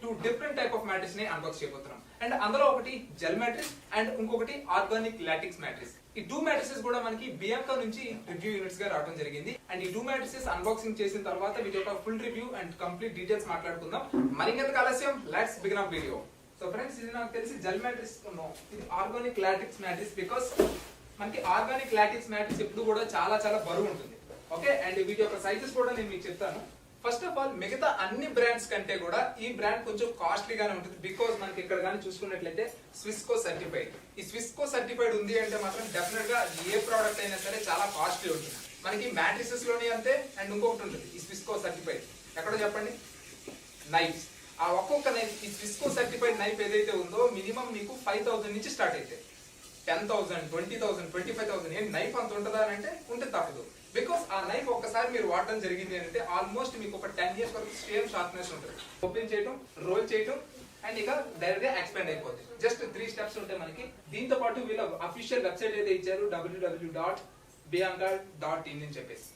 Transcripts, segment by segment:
Two different type of matrix ని unbox చేయబోతున్నాం. And అందులో ఒకటి జెల్ మ్యాట్రిక్స్ అండ్ ఇంకొకటి ఆర్గానిక్ లాటెక్స్ మ్యాట్రిక్స్. ఈ టూ మ్యాట్రిసెస్ కూడా మనకి బియాంకా నుంచి రివ్యూ యూనిట్స్ గా రావడం జరిగింది. అండ్ ఈ టూ మ్యాట్రిసెస్ అన్బాక్సింగ్ చేసిన తర్వాత వీటి యొక్క full review and complete details మాట్లాడుకుందాం. మరింకెంత ఆలస్యం, let's begin up video. So friends, ఇది నాకు తెలిసి జెల్ మ్యాట్రిక్స్ ఇది ఆర్గానిక్ లాటెక్స్ మ్యాట్రిక్స్. బికాస్ మనకి ఆర్గానిక్ లాటెక్స్ మ్యాట్రిక్స్ ఎప్పుడు కూడా చాలా చాలా బరువు ఉంటుంది. ఓకే, అండ్ వీటి యొక్క సైజెస్ కూడా నేను మీకు చెప్తాను. ఫస్ట్ ఆఫ్ ఆల్, మిగతా అన్ని బ్రాండ్స్ కంటే కూడా ఈ బ్రాండ్ కొంచెం కాస్ట్లీగానే ఉంటుంది. బికాస్ మనకి ఇక్కడ కానీ చూసుకున్నట్లయితే స్విస్కో సర్టిఫైడ్. ఈ స్విస్కో సర్టిఫైడ్ ఉంది అంటే మాత్రం డెఫినెట్ గా ఏ ప్రోడక్ట్ అయినా సరే చాలా కాస్ట్లీ ఉంటుంది. మనకి మ్యాట్రిసెస్ లోనే అంతే. అండ్ ఇంకొకటి ఉంటుంది ఈ స్విస్కో సర్టిఫైడ్. ఎక్కడో చెప్పండి, నైఫ్స్. ఆ ఒక్కొక్క నైఫ్, ఈ స్విస్కో సర్టిఫైడ్ నైఫ్ ఏదైతే ఉందో మినిమం మీకు 5,000 నుంచి స్టార్ట్ అయితే 10,000, 20,000, 25,000. ఏం నైఫ్ అంత ఉంటుందా అని అంటే ఉంటే తప్పదు. బికాస్ ఆ నైఫ్ ఒక్కసారి మీరు వాడడం జరిగింది అంటే ఆల్మోస్ట్ మీకు ఒక 10 years వరకు సేమ్ షార్ప్నెస్ ఉంటుంది. ఓపెన్ చేయటం, రోల్ చేయటం అండ్ ఇక డైరెక్ట్ గా ఎక్స్పాండ్ అయిపోతుంది. జస్ట్ 3 steps ఉంటాయి మనకి. దీంతో పాటు వీళ్ళ అఫీషియల్ వెబ్సైట్ ఏదైతే ఇచ్చారు www.bianca.in అని చెప్పేసి.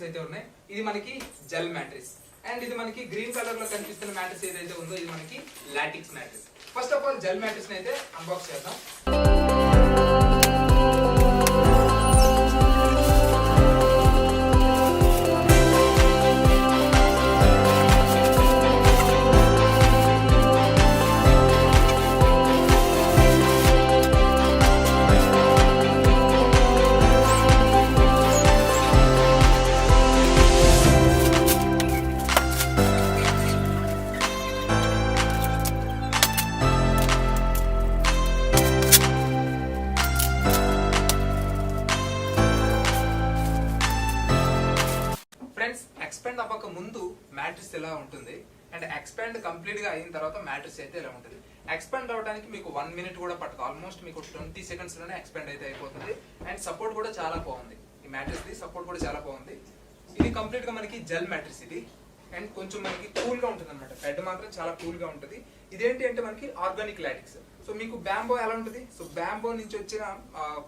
అయితే ఉన్నాయి. ఇది మనకి జెల్ మ్యాట్రిక్స్ అండ్ ఇది మనకి గ్రీన్ కలర్ లో కనిపిస్తున్న మ్యాట్రిక్స్ ఏదైతే ఉందో ఇది మనకి LaTeX matrix. First of all gel matrix అయితే అన్బాక్స్ చేద్దాం. ఎక్స్పాండ్ అవ్వక ముందు మ్యాట్రిక్స్ ఎలా ఉంటుంది అండ్ ఎక్స్పాండ్ కంప్లీట్ గా అయిన తర్వాత మ్యాట్రిక్స్ అయితే ఎలా ఉంటుంది. ఎక్స్పాండ్ అవడానికి మీకు 1 minute కూడా పట్టదు. ఆల్మోస్ట్ మీకు 20 seconds లోనే ఎక్స్పాండ్ అయితే అయిపోతుంది. అండ్ సపోర్ట్ కూడా చాలా బాగుంది. ఈ మ్యాట్రిక్స్ ది సపోర్ట్ కూడా చాలా బాగుంది. ఇది కంప్లీట్ గా మనకి జెల్ మ్యాట్రిక్స్ ఇది. అండ్ కొంచెం మనకి కూల్ గా ఉంటుంది అనమాట. బెడ్ మాత్రం చాలా కూల్ గా ఉంటుంది. ఇదేంటి అంటే మనకి ఆర్గానిక్ లాటెక్స్. సో మీకు బ్యాంబో ఎలా ఉంటుంది, సో బ్యాంబో నుంచి వచ్చిన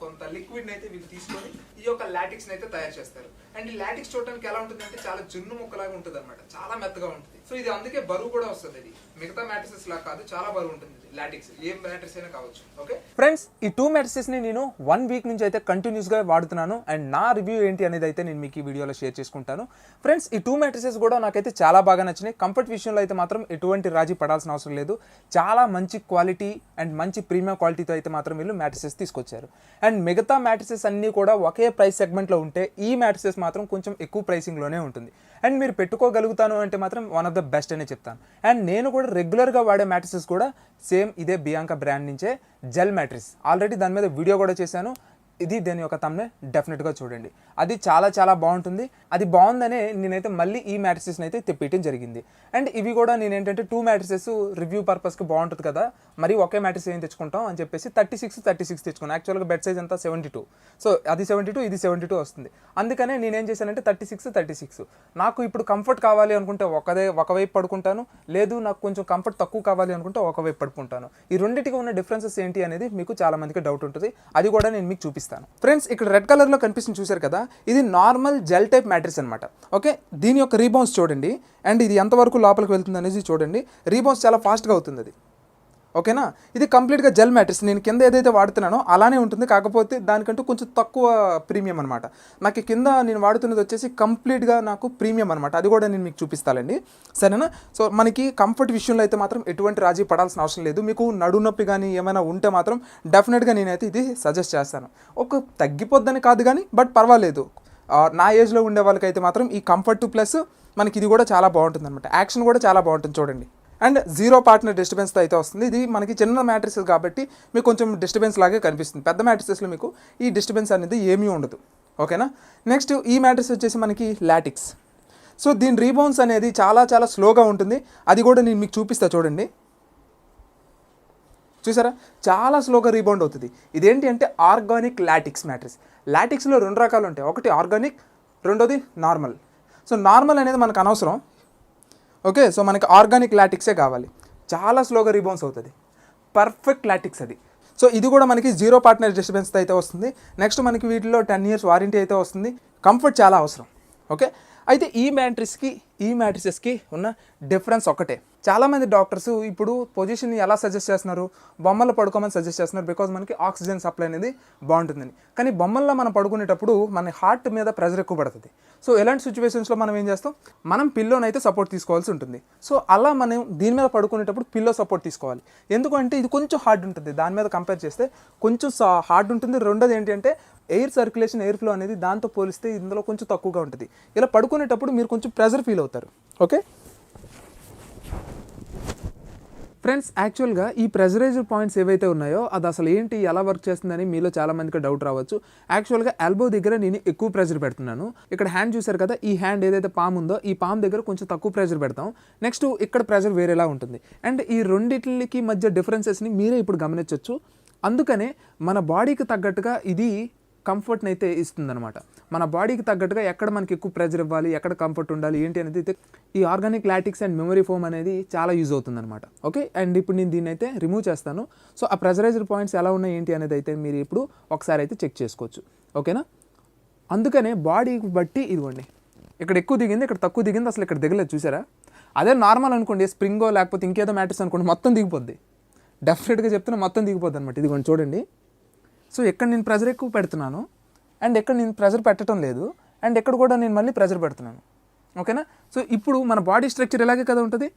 కొంత లిక్విడ్ అయితే వీళ్ళు తీసుకొని ఈ యొక్క లాటెక్స్ అయితే తయారు చేస్తారు. అండ్ ఈ లాటెక్స్ చూడడానికి ఎలా ఉంటుంది అంటే చాలా జున్ను ముక్కలాగా ఉంటుంది అనమాట. చాలా మెత్తగా ఉంటుంది. సో ఇది అందుకే బరువు కూడా వస్తుంది. ఇది మిగతా మ్యాట్రిసెస్ లా కాదు, చాలా బరువు ఉంటుంది లాటెక్స్. ఏ మ్యాట్రిక్స్ అయినా కావచ్చు. ఓకే ఫ్రెండ్స్, ఈ 2 మ్యాట్రిసెస్ ని నేను 1 week నుంచి అయితే కంటిన్యూస్ గా వాడుతున్నాను. అండ్ నా రివ్యూ ఏంటి అనేది అయితే నేను మీకు ఈ వీడియోలో షేర్ చేసుకుంటాను. ఫ్రెండ్స్, ఈ 2 మ్యాట్రిసెస్ కూడా నాకైతే చాలా బాగా నచ్చినాయి. కంఫర్ట్ విషయంలో అయితే మాత్రం ఎటువంటి రాజీ పడాల్సిన అవసరం లేదు. చాలా మంచి క్వాలిటీ అండ్ మంచి ప్రీమియం క్వాలిటీతో అయితే మాత్రం వీళ్ళు మ్యాట్రిసెస్ తీసుకొచ్చారు. అండ్ మిగతా మ్యాట్రిసెస్ అన్నీ కూడా ఒకే ప్రైస్ సెగ్మెంట్లో ఉంటే ఈ మ్యాట్రిసెస్ మాత్రం కొంచెం ఎక్కువ ప్రైసింగ్లోనే ఉంటుంది. అండ్ మీరు పెట్టుకోగలుగుతాను అంటే మాత్రం వన్ ఆఫ్ ద బెస్ట్ అనే చెప్తాను. అండ్ నేను కూడా రెగ్యులర్గా వాడే మ్యాట్రిసెస్ కూడా సేమ్ ఇదే బియాంకా బ్రాండ్ నుంచే జెల్ మ్యాట్రిస్. ఆల్రెడీ దాని మీద వీడియో కూడా చేశాను. ఇది దీని యొక్క తమ్నే డెఫినెట్గా చూడండి. అది చాలా చాలా బాగుంటుంది. అది బాగుందనే నేనైతే మళ్ళీ ఈ మ్యాట్రిసెస్ని అయితే తెప్పించడం జరిగింది. అండ్ ఇవి కూడా నేను ఏంటంటే 2 మ్యాట్రిసెస్ రివ్యూ పర్పస్కి బాగుంటుంది కదా, మరి ఒకే మ్యాట్రిస్ ఏం తెచ్చుకుంటాం అని చెప్పేసి 36 తెచ్చుకున్నాను. యాక్చువల్గా బెడ్ సైజ్ అంతా 72. సో అది 72, ఇది 72 వస్తుంది. అందుకనే నేనేం చేశానంటే 36. నాకు ఇప్పుడు కంఫర్ట్ కావాలి అనుకుంటే ఒకవైపు పడుకుంటాను, లేదు నాకు కొంచెం కంఫర్ట్ తక్కువ కావాలి అనుకుంటే ఒకవైపు పడుకుంటాను. ఈ రెండింటికి ఉన్న డిఫరెన్సెస్ ఏంటి అనేది మీకు చాలా మందికి డౌట్ ఉంటుంది. అది కూడా నేను మీకు చూపిస్తాను. ఫ్రెండ్స్, ఇక్కడ రెడ్ కలర్లో కనిపిస్తుంది చూసారు కదా, ఇది నార్మల్ జెల్ టైప్ మ్యాట్రిస్ అనమాట. ఓకే, దీని యొక్క రీబౌన్స్ చూడండి. అండ్ ఇది ఎంతవరకు లోపలికి వెళ్తుంది అనేది చూడండి. రీబౌన్స్ చాలా ఫాస్ట్గా అవుతుంది అది. ఓకేనా, ఇది కంప్లీట్గా జెల్ మ్యాట్రిస్. నేను కింద ఏదైతే వాడుతున్నానో అలానే ఉంటుంది, కాకపోతే దానికంటూ కొంచెం తక్కువ ప్రీమియం అనమాట. నాకు కింద నేను వాడుతున్నది వచ్చేసి కంప్లీట్గా నాకు ప్రీమియం అనమాట. అది కూడా నేను మీకు చూపిస్తానండి, సరేనా. సో మనకి కంఫర్ట్ విషయంలో అయితే మాత్రం ఎటువంటి రాజీ పడాల్సిన అవసరం లేదు. మీకు నడుము నొప్పి కానీ ఏమైనా ఉంటే మాత్రం డెఫినెట్గా నేనైతే ఇది సజెస్ట్ చేస్తాను. ఒక తగ్గిపోద్దని కాదు కానీ బట్ పర్వాలేదు. నా ఏజ్లో ఉండే వాళ్ళకైతే మాత్రం ఈ కంఫర్ట్ ప్లస్ మనకి ఇది కూడా చాలా బాగుంటుంది అనమాట. యాక్షన్ కూడా చాలా బాగుంటుంది చూడండి. అండ్ జీరో పార్ట్నర్ డిస్టర్బెన్స్తో అయితే వస్తుంది. ఇది మనకి చిన్న మ్యాట్రిసెస్ కాబట్టి మీకు కొంచెం డిస్టర్బెన్స్ లాగే కనిపిస్తుంది. పెద్ద మ్యాట్రిసెస్లో మీకు ఈ డిస్టర్బెన్స్ అనేది ఏమీ ఉండదు. ఓకేనా. నెక్స్ట్ ఈ మ్యాట్రిస్ వచ్చేసి మనకి లాటిక్స్. సో దీని రీబౌన్స్ అనేది చాలా చాలా స్లోగా ఉంటుంది. అది కూడా నేను మీకు చూపిస్తా చూడండి. చూసారా, చాలా స్లోగా రీబౌండ్ అవుతుంది. ఇదేంటి అంటే ఆర్గానిక్ లాటిక్స్ మ్యాట్రిస్. లాటిక్స్లో 2 రకాలు ఉంటాయి. ఒకటి ఆర్గానిక్, రెండోది నార్మల్. సో నార్మల్ అనేది మనకు అనవసరం. ఓకే, సో మనకి ఆర్గానిక్ లాటిక్సే కావాలి. చాలా స్లోగా రీబౌన్స్ అవుతుంది. పర్ఫెక్ట్ లాటిక్స్ అది. సో ఇది కూడా మనకి జీరో పార్ట్నర్ డిస్టర్బెన్స్తో అయితే వస్తుంది. నెక్స్ట్ మనకి వీటిలో 10 years వారంటీ అయితే వస్తుంది. కంఫర్ట్ చాలా అవసరం. ఓకే, అయితే ఈ మ్యాట్రిసెస్కి ఉన్న డిఫరెన్స్ ఒకటే. చాలామంది డాక్టర్స్ ఇప్పుడు పొజిషన్ని ఎలా సజెస్ట్ చేస్తున్నారు, బొమ్మల్లో పడుకోమని సజెస్ట్ చేస్తున్నారు. బికాజ్ మనకి ఆక్సిజన్ సప్లై అనేది బాగుంటుందని. కానీ బొమ్మల్లో మనం పడుకునేటప్పుడు మన హార్ట్ మీద ప్రెజర్ ఎక్కువ పడుతుంది. సో ఎలాంటి సిచ్యువేషన్స్లో మనం ఏం చేస్తాం, మనం పిల్లోనైతే సపోర్ట్ తీసుకోవాల్సి ఉంటుంది. సో అలా మనం దీని మీద పడుకునేటప్పుడు పిల్లో సపోర్ట్ తీసుకోవాలి. ఎందుకంటే ఇది కొంచెం హార్డ్ ఉంటుంది, దాని మీద కంపేర్ చేస్తే కొంచెం హార్డ్ ఉంటుంది. రెండోది ఏంటంటే ఎయిర్ సర్క్యులేషన్, ఎయిర్ ఫ్లో అనేది దాంతో పోలిస్తే ఇందులో కొంచెం తక్కువగా ఉంటుంది. ఇలా పడుకునేటప్పుడు మీరు కొంచెం ప్రెజర్ ఫీల్ అవుతారు. ఓకే ఫ్రెండ్స్, యాక్చువల్గా ఈ ప్రెజరైజర్ పాయింట్స్ ఏవైతే ఉన్నాయో అది అసలు ఏంటి, ఎలా వర్క్ చేస్తుందని మీలో చాలామందికి డౌట్ రావచ్చు. యాక్చువల్గా ఎల్బో దగ్గర నేను ఎక్కువ ప్రెజర్ పెడుతున్నాను. ఇక్కడ హ్యాండ్ చూసారు కదా, ఈ హ్యాండ్ ఏదైతే పామ్ ఉందో ఈ పామ్ దగ్గర కొంచెం తక్కువ ప్రెజర్ పెడతాం. నెక్స్ట్ ఇక్కడ ప్రెజర్ వేరేలా ఉంటుంది. అండ్ ఈ రెండింటికి మధ్య డిఫరెన్సెస్ని మీరే ఇప్పుడు గమనించవచ్చు. అందుకనే మన బాడీకి తగ్గట్టుగా ఇది కంఫర్ట్ని అయితే ఇస్తుందన్నమాట. మన బాడీకి తగ్గట్టుగా ఎక్కడ మనకి ఎక్కువ ప్రెజర్ ఇవ్వాలి, ఎక్కడ కంఫర్ట్ ఉండాలి ఏంటి అనేది అయితే ఈ ఆర్గానిక్ లాటిక్స్ అండ్ మెమరీ ఫోమ్ అనేది చాలా యూజ్ అవుతుందన్నమాట. ఓకే, అండ్ ఇప్పుడు నేను దీన్ని అయితే రిమూవ్ చేస్తాను. సో ఆ ప్రెజరైజర్ పాయింట్స్ ఎలా ఉన్నాయి ఏంటి అనేది అయితే మీరు ఇప్పుడు ఒకసారి అయితే చెక్ చేసుకోవచ్చు. ఓకేనా. అందుకనే బాడీకి బట్టి ఇదిగోండి, ఇక్కడ ఎక్కువ దిగింది, ఇక్కడ తక్కువ దిగింది, అసలు ఇక్కడ దిగలేదు. చూసారా, అదే నార్మల్ అనుకోండి, స్ప్రింగో లేకపోతే ఇంకేదో మ్యాట్రిస్ అనుకోండి, మొత్తం దిగిపోద్ది. డెఫినెట్గా చెప్తున్నా, మొత్తం దిగిపోద్ది అనమాట. ఇదిగోండి చూడండి. సో ఎక్కడ నేను ప్రెజర్ ఎక్కువ పెడుతున్నాను అండ్ ఎక్కడ నేను ప్రెజర్ పెట్టడం లేదు అండ్ ఎక్కడ కూడా నేను మళ్ళీ ప్రెజర్ పెడుతున్నాను. ఓకేనా. సో ఇప్పుడు మన బాడీ స్ట్రక్చర్ ఇలాగే కదా ఉంటుంది.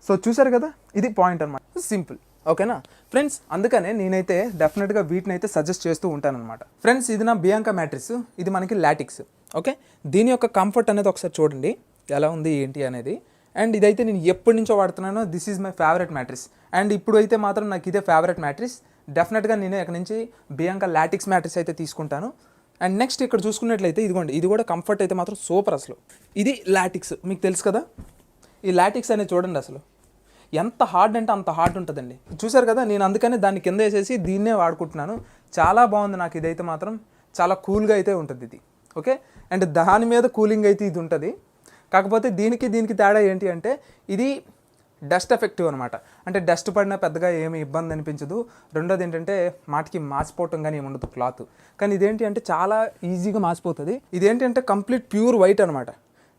సో చూసారు కదా, ఇది పాయింట్ అనమాట. సింపుల్. ఓకేనా ఫ్రెండ్స్, అందుకనే నేనైతే డెఫినెట్గా వీటిని అయితే సజెస్ట్ చేస్తూ ఉంటానన్నమాట. ఫ్రెండ్స్, ఇది నా బియాంకా మ్యాట్రిస్. ఇది మనకి లాటిక్స్. ఓకే, దీని యొక్క కంఫర్ట్ అనేది ఒకసారి చూడండి ఎలా ఉంది ఏంటి అనేది. అండ్ ఇదైతే నేను ఎప్పటి నుంచో వాడుతున్నాను. This is my favourite mattress. And ఇప్పుడు అయితే మాత్రం నాకు ఇదే ఫేవరెట్ మ్యాట్రిస్. డెఫినెట్గా నేను ఇక్కడ నుంచి బియాంకా లాటిక్స్ మ్యాట్రిస్ అయితే తీసుకుంటాను. అండ్ నెక్స్ట్ ఇక్కడ చూసుకున్నట్లయితే ఇదిగోండి, ఇది కూడా కంఫర్ట్ అయితే మాత్రం సూపర్. అసలు ఇది లాటిక్స్ మీకు తెలుసు కదా. ఈ లాటిక్స్ అనేది చూడండి అసలు ఎంత హార్డ్ అంటే అంత హార్డ్ ఉంటుందండి. చూసారు కదా, నేను అందుకనే దాన్ని కింద వేసేసి దీన్నే వాడుకుంటున్నాను. చాలా బాగుంది నాకు. ఇదైతే మాత్రం చాలా కూల్గా అయితే ఉంటుంది ఇది. ఓకే, అండ్ దాని మీద కూలింగ్ అయితే ఇది ఉంటుంది. కాకపోతే దీనికి తేడా ఏంటి అంటే ఇది డస్ట్ ఎఫెక్టివ్ అనమాట. అంటే డస్ట్ పడినా పెద్దగా ఏమి ఇబ్బంది అనిపించదు. రెండోది ఏంటంటే మాటికి మాసిపోవటం కానీ ఏమి ఉండదు క్లాత్. కానీ ఇదేంటి అంటే చాలా ఈజీగా మాసిపోతుంది. ఇదేంటి అంటే కంప్లీట్ ప్యూర్ వైట్ అనమాట.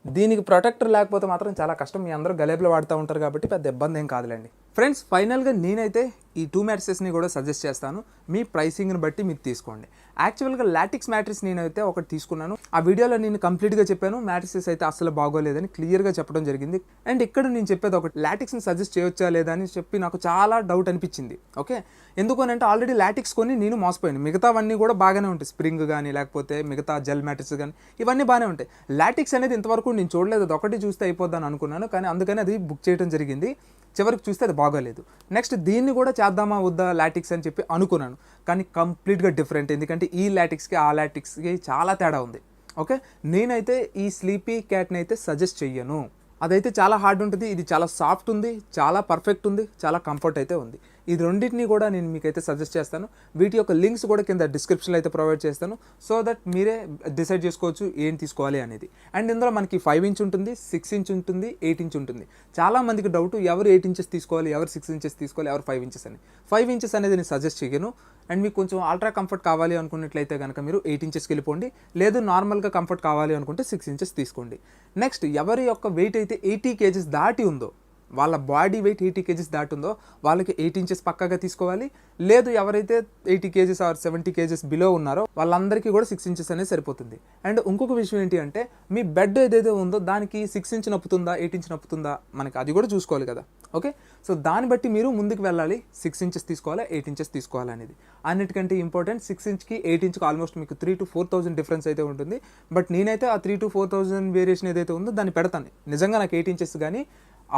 దీనికి ప్రొటెక్టర్ లేకపోతే మాత్రం చాలా కష్టం. మీ అందరూ గలేబులు వాడుతూ ఉంటారు కాబట్టి పెద్ద ఇబ్బంది ఏం కాదులేండి. ఫ్రెండ్స్, ఫైనల్గా నేనైతే ఈ 2 మ్యాట్రిసెస్ని కూడా సజెస్ట్ చేస్తాను. మీ ప్రైసింగ్ని బట్టి మీరు తీసుకోండి. యాక్చువల్గా లాటిక్స్ మ్యాట్రిస్ నేనైతే ఒకటి తీసుకున్నాను. ఆ వీడియోలో నేను కంప్లీట్గా చెప్పాను. మ్యాట్రిసెస్ అయితే అసలు బాగోలేదని క్లియర్గా చెప్పడం జరిగింది. అండ్ ఇక్కడ నేను చెప్పేది ఒకటి, లాటిక్స్ని సజెస్ట్ చేయొచ్చా లేదా అని చెప్పి నాకు చాలా డౌట్ అనిపించింది. ఓకే, ఎందుకు అని అంటే ఆల్రెడీ లాటిక్స్ కొని నేను మోసపోయాను. మిగతావన్నీ కూడా బాగానే ఉంటాయి. స్ప్రింగ్ కానీ లేకపోతే మిగతా జెల్ మ్యాట్రిస్ కానీ ఇవన్నీ బాగానే ఉంటాయి. లాటిక్స్ అనేది ఇంతవరకు నేను చూడలేదు. అది ఒకటి చూస్తే అయిపోద్దని అనుకున్నాను. కానీ అందుకని అది బుక్ చేయడం జరిగింది. చివరికి చూస్తే అది బాగోలేదు. నెక్స్ట్ దీన్ని కూడా చేద్దామా వద్దా లాటిక్స్ అని చెప్పి అనుకున్నాను. కానీ కంప్లీట్గా డిఫరెంట్. ఎందుకంటే ఈ లాటిక్స్కి ఆ లాటిక్స్కి చాలా తేడా ఉంది. ఓకే, నేనైతే ఈ స్లీపీ క్యాట్ని అయితే సజెస్ట్ చెయ్యను. అదైతే చాలా హార్డ్ ఉంటుంది. ఇది చాలా సాఫ్ట్ ఉంది, చాలా పర్ఫెక్ట్ ఉంది, చాలా కంఫర్ట్ అయితే ఉంది. ఈ రెండింటిని కూడా నేను మీకైతే సజెస్ట్ చేస్తాను. వీటి యొక్క లింక్స్ కూడా కింద డిస్క్రిప్షన్లో అయితే ప్రొవైడ్ చేస్తాను. సో దట్ మీరే డిసైడ్ చేసుకోవచ్చు ఏం తీసుకోవాలి అనేది. అండ్ ఇందులో మనకి 5 inch ఉంటుంది, 6 inch ఉంటుంది, 8 inch ఉంటుంది. చాలా మందికి డౌట్, ఎవరు 8 inches తీసుకోవాలి, ఎవరు 6 inches తీసుకోవాలి, ఎవరు 5 inches అని. 5 inches అనేది నేను సజెస్ట్ చేయను. అండ్ మీకు కొంచెం అల్ట్రా కంఫర్ట్ కావాలి అనుకున్నట్లయితే కనుక మీరు 8 inchesకి వెళ్ళిపోండి. లేదు నార్మల్గా కంఫర్ట్ కావాలి అనుకుంటే 6 inches తీసుకోండి. నెక్స్ట్ ఎవరి యొక్క వెయిట్ అయితే 80 kgs దాటి ఉందో, వాళ్ళ బాడీ వెయిట్ 80 kgs దాటి ఉందో వాళ్ళకి 8 inches పక్కాగా తీసుకోవాలి. లేదు ఎవరైతే 80 kgs ఆర్ 70 kgs బిలో ఉన్నారో వాళ్ళందరికీ కూడా 6 inches అనేది సరిపోతుంది. అండ్ ఇంకొక విషయం ఏంటి అంటే మీ బెడ్ ఏదైతే ఉందో దానికి 6 inch నప్పుతుందా 8 inch నప్పుతుందా మనకి అది కూడా చూసుకోవాలి కదా. ఓకే, సో దాన్ని బట్టి మీరు ముందుకు వెళ్ళాలి. 6 inches తీసుకోవాలా 8 inches తీసుకోవాలా అనేది. అన్నిటికంటే ఇంపార్టెంట్ 6 inchకి 8 inchకి ఆల్మోస్ట్ మీకు 3,000 to 4,000 డిఫరెన్స్ అయితే ఉంటుంది. బట్ నేనైతే ఆ 3,000 to 4,000 వేరియేషన్ ఏదైతే ఉందో దాన్ని పెడతాను. నిజంగా నాకు 8 inches కానీ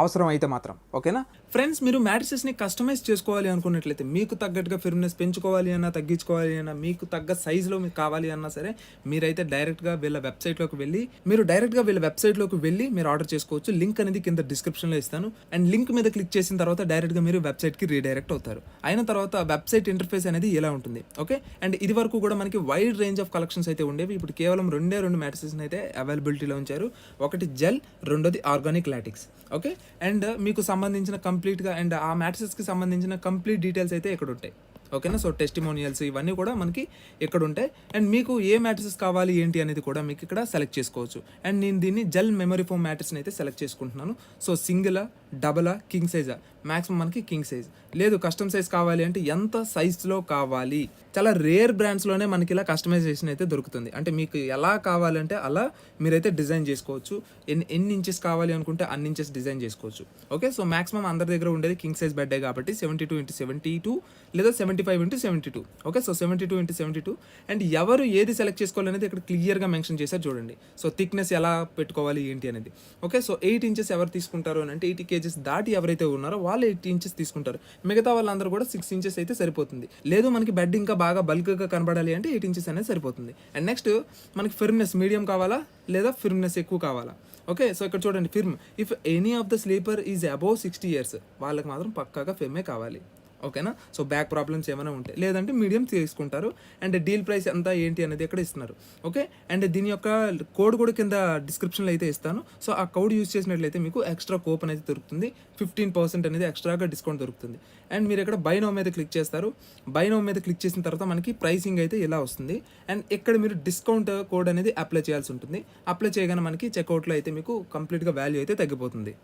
అవసరం అయితే మాత్రం. ఓకేనా ఫ్రెండ్స్, మీరు మ్యాట్రిసెస్ని కస్టమైజ్ చేసుకోవాలి అనుకున్నట్లయితే, మీకు తగ్గట్టుగా ఫిర్మ్నెస్ పెంచుకోవాలి అన్నా తగ్గించుకోవాలి అన్నా, మీకు తగ్గ సైజులో మీకు కావాలి అన్నా సరే మీరైతే డైరెక్ట్గా వీళ్ళ వెబ్సైట్లోకి వెళ్ళి మీరు ఆర్డర్ చేసుకోవచ్చు. లింక్ అనేది కింద డిస్క్రిప్షన్లో ఇస్తాను. అండ్ లింక్ మీద క్లిక్ చేసిన తర్వాత డైరెక్ట్గా మీరు వెబ్సైట్కి రీడైరెక్ట్ అవుతారు. అయిన తర్వాత వెబ్సైట్ ఇంటర్ఫేస్ అనేది ఇలా ఉంటుంది. ఓకే, అండ్ ఇది వరకు కూడా మనకి వైడ్ రేంజ్ ఆఫ్ కలెక్షన్స్ అయితే ఉండేవి. ఇప్పుడు కేవలం రెండు మ్యాట్రిసెస్ని అయితే అవైలబిలిటీలో ఉంచారు. ఒకటి జెల్, రెండోది ఆర్గానిక్ లాటిక్స్. ఓకే, అండ్ మీకు సంబంధించిన కంప్లీట్గా అండ్ ఆ మ్యాట్రిసెస్కి సంబంధించిన కంప్లీట్ డీటెయిల్స్ అయితే ఇక్కడ ఉంటాయి. ఓకేనా, సో టెస్టిమోనియల్స్ ఇవన్నీ కూడా మనకి ఇక్కడ ఉంటాయి. అండ్ మీకు ఏ మ్యాట్రిసెస్ కావాలి ఏంటి అనేది కూడా మీకు ఇక్కడ సెలెక్ట్ చేసుకోవచ్చు. అండ్ నేను దీన్ని జెల్ మెమరీ ఫోమ్ మ్యాట్రిస్ని అయితే సెలెక్ట్ చేసుకుంటున్నాను. సో సింగిలా, డబలా, కింగ్ సైజా? మ్యాక్సిమం మనకి కింగ్ సైజ్. లేదు కస్టమ్ సైజ్ కావాలి అంటే ఎంత సైజ్లో కావాలి? చాలా రేర్ బ్రాండ్స్లోనే మనకి ఇలా కస్టమైజేషన్ అయితే దొరుకుతుంది. అంటే మీకు ఎలా కావాలంటే అలా మీరైతే డిజైన్ చేసుకోవచ్చు. ఎన్ని ఇంచెస్ కావాలి అనుకుంటే అన్ని ఇంచెస్ డిజైన్ చేసుకోవచ్చు. ఓకే, సో మాక్సిమం అందరి దగ్గర ఉండేది కింగ్ సైజ్ బెడ్డే కాబట్టి 72x72 లేదా 75x72. Okay, so 72x72. And ఎవరు ఏది సెలెక్ట్ చేసుకోవాలనేది ఇక్కడ క్లియర్గా మెన్షన్ చేశారు చూడండి. సో థిక్నెస్ ఎలా పెట్టుకోవాలి ఏంటి అనేది. ఓకే, సో 8 ఇంచెస్ ఎవరు తీసుకుంటారు అని అంటే 80 kgs దాటి ఎవరైతే ఉన్నారో వాళ్ళు 8 ఇంచెస్ తీసుకుంటారు. మిగతా వాళ్ళందరూ కూడా 6 ఇంచెస్ అయితే సరిపోతుంది. లేదు మనకి బెడ్ ఇంకా బాగా బల్క్గా కనబడాలి అంటే 8 ఇంచెస్ అనేది సరిపోతుంది. అండ్ నెక్స్ట్ మనకి ఫిర్మ్నెస్ మీడియం కావాలా లేదా ఫిర్మ్నెస్ ఎక్కువ కావాలా? ఓకే, సో ఇక్కడ చూడండి, firm if any of the sleeper is above 60 years వాళ్ళకి మాత్రం పక్కాగా ఫిర్మే కావాలి. ఓకేనా, సో బ్యాక్ ప్రాబ్లమ్స్ ఏమైనా ఉంటాయి లేదంటే మీడియం తీసుకుంటారు. అండ్ డీల్ ప్రైస్ ఎంత ఏంటి అనేది ఎక్కడ ఇస్తున్నారు. ఓకే, అండ్ దీని యొక్క కోడ్ కూడా కింద డిస్క్రిప్షన్లో అయితే ఇస్తాను. సో ఆ కోడ్ యూజ్ చేసినట్లయితే మీకు ఎక్స్ట్రా కూపన్ అయితే దొరుకుతుంది. 15% అనేది ఎక్స్ట్రాగా డిస్కౌంట్ దొరుకుతుంది. అండ్ మీరు ఇక్కడ బై నౌ మీద క్లిక్ చేస్తారు. బై నౌ మీద క్లిక్ చేసిన తర్వాత మనకి ప్రైసింగ్ అయితే ఇలా వస్తుంది. అండ్ ఇక్కడ మీరు డిస్కౌంట్ కోడ్ అనేది అప్లై చేయాల్సి ఉంటుంది. అప్లై చేయగానే మనకి చెక్అవుట్లో అయితే మీకు కంప్లీట్గా వాల్యూ అయితే తగ్గిపోతుంది.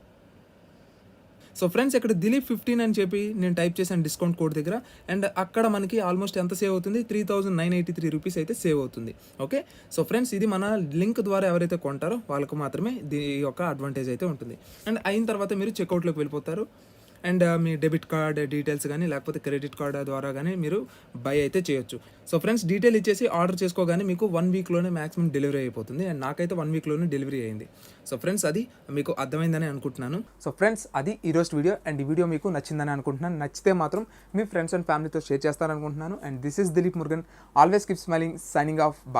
సో ఫ్రెండ్స్, ఇక్కడ దిలీప్ 15 అని చెప్పి నేను టైప్ చేశాను డిస్కౌంట్ కోడ్ దగ్గర. అండ్ అక్కడ మనకి ఆల్మోస్ట్ ఎంత సేవ్ అవుతుంది? 3983 రూపీస్ అయితే సేవ్ అవుతుంది. ఓకే, సో ఫ్రెండ్స్, ఇది మన లింక్ ద్వారా ఎవరైతే కొంటారో వాళ్ళకు మాత్రమే దీని యొక్క అడ్వాంటేజ్ అయితే ఉంటుంది. అండ్ అయిన తర్వాత మీరు చెక్అవుట్లోకి వెళ్ళిపోతారు. And me debit card details కానీ లేకపోతే క్రెడిట్ కార్డ్ ద్వారా కానీ మీరు బై అయితే చేయొచ్చు. సో ఫ్రెండ్స్, డీటెయిల్ ఇచ్చేసి ఆర్డర్ చేసుకోగానే మీకు 1 వీక్లోనే మ్యాక్సిమం డెలివరీ అయిపోతుంది. అండ్ నాకైతే 1 వీక్లోనే డెలివరీ అయింది. సో ఫ్రెండ్స్, అది మీకు అర్థమైందని అనుకుంటున్నాను. సో ఫ్రెండ్స్, అది ఈరోజు వీడియో. అండ్ ఈ వీడియో మీకు నచ్చిందని అనుకుంటున్నాను. నచ్చితే మాత్రం మీ ఫ్రెండ్స్ అండ్ ఫ్యామిలీతో షేర్ చేస్తారనుకుంటున్నాను. And this is Dilip Murugan. Always keep smiling. Signing off. Bye.